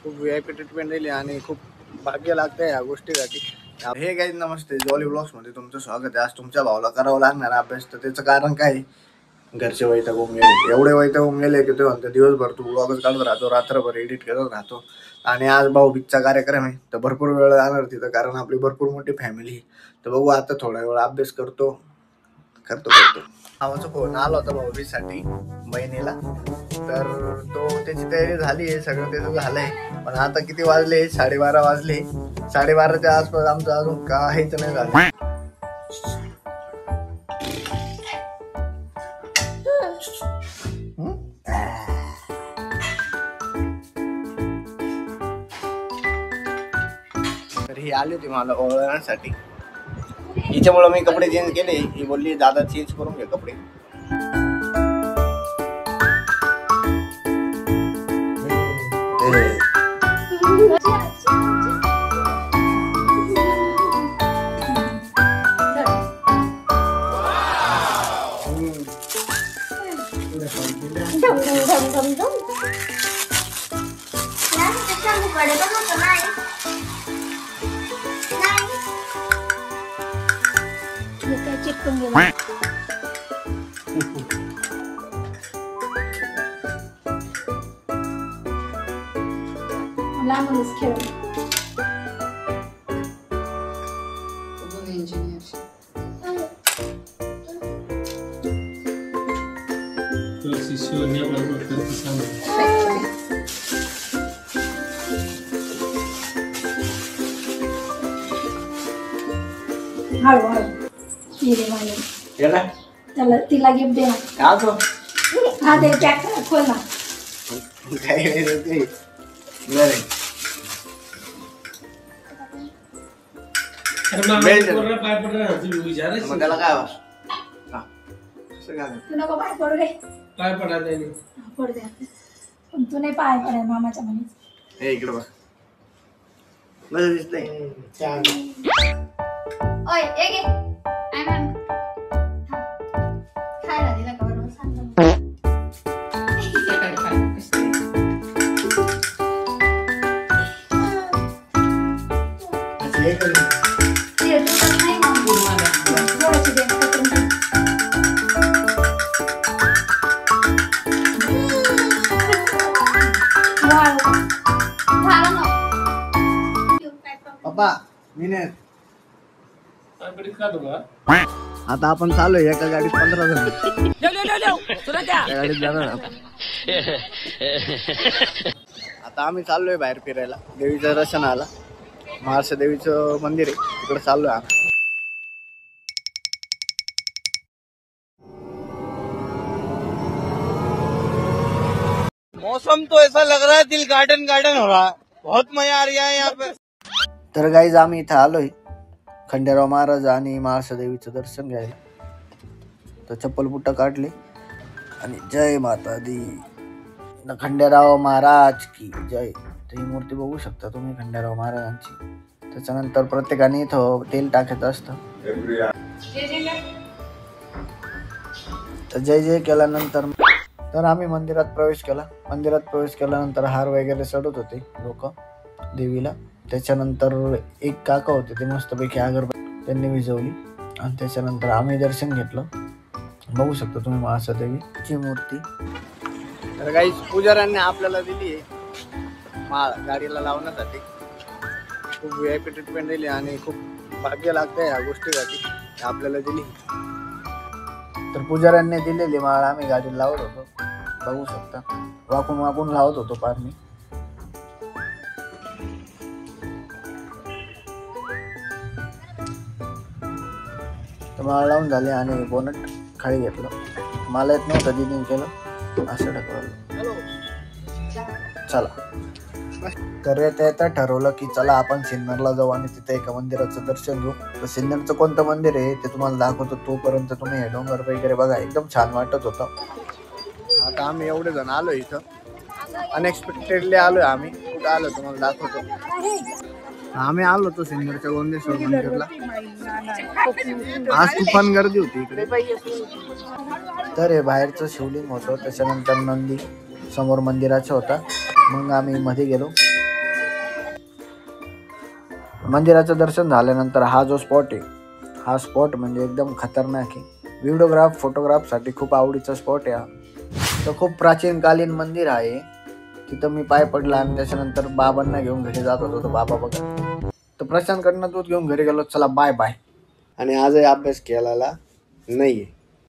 खूप VIP treatment दिली आणि खूप भाग्य लागतंय या गोष्टीसाठी. हे गाईज नमस्ते, जॉली ब्लॉग्स मध्ये तुमचं स्वागत आहे. आज तुमच्या भावाला करावं लागणार अभ्यास, तर त्याचं कारण काय? घरचे वैताग होऊन गेले, एवढे वैताग होऊन गेले की ते म्हणतो दिवसभर तू ब्लॉगच काढत राहतो, रात्रभर एडिट करत राहतो. आणि आज भाऊबीजचा कार्यक्रम आहे तर भरपूर वेळ जाणार तिथं, कारण आपली भरपूर मोठी फॅमिली. तर बघू आता थोडा वेळ अभ्यास करतो. भावाचा फोन आला होता भाऊबीजसाठी बहिणीला, तर तो त्याची तयारी झाली आहे, सगळं त्याचं झालंय. पण आता किती वाजले? 12:30 वाजले. 12:30च्या आसपास आमचं अजून काहीच नाही झालं. तर ही आली होती मला ओळखण्यासाठी. हिच्यामुळे मी कपडे चेंज केले. ही बोलली दादा चेंज करून घे कपडे. चिटकून गेला. लांबूनच खेळ. हळूहळू त्याला तिला गिफ्ट दे ना. हा ते पॅक करा, खोल ना. त्याला काय तू नको पाय पडू रे. पाय पडा पडू दे. पण तू नाही पाय पडाय मामाच्या म्हणे. इकडे बघ, मस्त दिसतंय. ओय एक एक आय मॅम खायला दिला का बरोबर सांगतो. पप्पा आता आपण चालूय एका गाडीत 15 जण. गाडीत जाणार आता आम्ही चाललोय बाहेर फिरायला. देवीचं दर्शन आला, महाराष्ट्र देवीचं मंदिर आहे, तिकडे चाललोय आम्ही. मौसम तो ऐसा लग रहा है दिल गार्डन गार्डन हो रहा है. बहुत मजा आ रहा है यहाँ पे. तर गाईज आम्ही इथं आलोय खंडेराव महाराज आणि महाराष्ट्र देवीचं दर्शन घ्यायला. तर चप्पल बुट्टा काढले आणि जय माता दी, खंडेराव महाराज की जय. तर ही मूर्ती बघू शकता तुम्ही खंडेराव महाराजांची. त्याच्यानंतर प्रत्येकाने इथं तेल टाकायचं असतं. तर जय जय केल्यानंतर तर आम्ही मंदिरात प्रवेश केला. मंदिरात प्रवेश केल्यानंतर हार वगैरे चढत होते लोक देवीला. त्याच्यानंतर एक काका होते, ते मस्तपैकी अगरबत्ती त्यांनी विझवली आणि त्याच्यानंतर आम्ही दर्शन घेतलं. बघू शकता तुम्ही महाराष्ट्र देवीची मूर्ती. तर गाईज पुजाऱ्यांनी आपल्याला दिली आहे माळ गाडीला लावण्यासाठी. खूप VIP ट्रीटमेंट दिली आणि खूप भाग्य लागतंय या गोष्टीसाठी आपल्याला दिली. तर पुजाऱ्यांनी दिलेली माळ आम्ही गाडीला लावत होतो. बघू शकता वाकून वाकून लावत होतो पार मी. तर माळ लावून झाली आणि बोनट खाली घेतलं. मला येत नव्हतं, दिदीने केलं. असं ढकललं. चला तर येता ठरवलं की चला आपण सिन्नरला जाऊ आणि तिथे एका मंदिराचं दर्शन घेऊ. तर सिन्नरचं कोणतं मंदिर आहे ते तुम्हाला दाखवतो. तोपर्यंत तुम्ही हे डोंगर वगैरे बघा, एकदम छान वाटत होतं. आता आम्ही एवढे जण आलो इथं, अनएक्सपेक्टेडली आलोय आम्ही. कुठं आलो तुम्हाला दाखवतो. आम्ही आलो होतो सिन्नरच्या गोंदेश्वर मंदिरला. आज तुफान गर्दी होती इकडे. तर हे बाहेरचं शिवलिंग होतं, त्याच्यानंतर नंदी समोर मंदिराचा होता. मग आम्ही मध्ये गेलो मंदिराचं दर्शन झाल्यानंतर हा जो स्पॉट आहे, हा स्पॉट म्हणजे एकदम खतरनाक आहे. फोटोग्राफसाठी खूप आवडीचा स्पॉट आहे हा. तर खूप प्राचीनकालीन मंदिर आहे. तिथं मी पाय पडला आणि त्याच्यानंतर बाबांना घेऊन घरी जात होतो. बाबा बघा, तर प्रशांतकडनं दूध घेऊन घरी गेलो. चला बाय बाय. आणि आजही अभ्यास केलेला नाहीये.